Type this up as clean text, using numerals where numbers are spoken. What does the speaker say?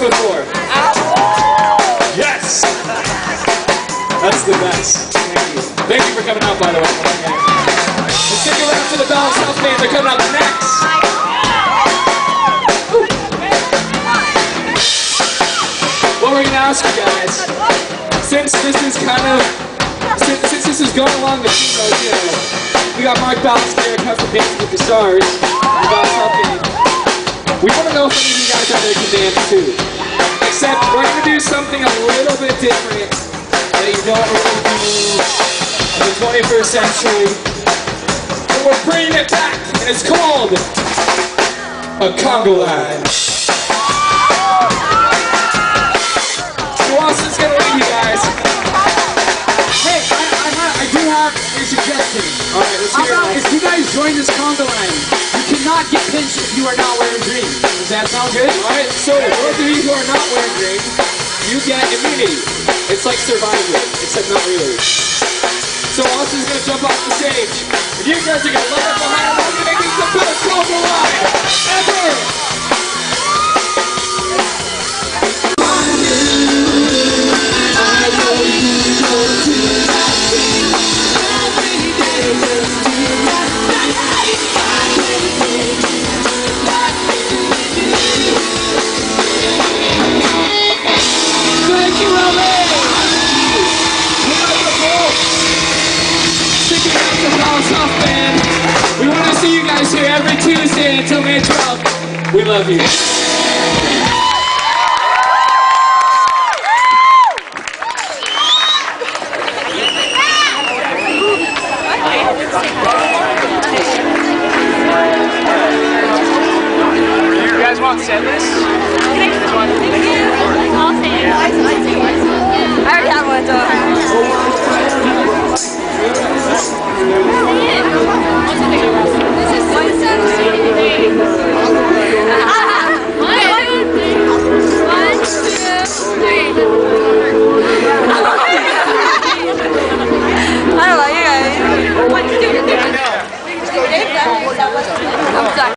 before? Yes! That's the best. Thank you. Thank you for coming out, by the way. And stick around for the Bell South band. They're coming out next. What we're going to ask you guys, since this is going along the theme of, you know, we got Mark Ballas there, Custom Dancing with the Stars, the Bell South band. We want to know if any of you guys out there can dance too. Except we're going to do something a little bit different that you don't really do in the 21st century. But we're bringing it back, and it's called a congo line. So Austin's going to lead you guys. Hey, I do have a suggestion. All right, let's hear it. If you guys join this congo line, you cannot get pinched if you are not wearing green. Does that sound good? All right, so those of you who are not wearing green, you get immunity. It's like Survivor, except not really. So Austin's gonna jump off the stage, and you guys are gonna line up behind him. We're making the best congo line ever. We want to see you guys here every Tuesday until May 12th. We love you. You guys want to say this? I'll say it. I already have one, so.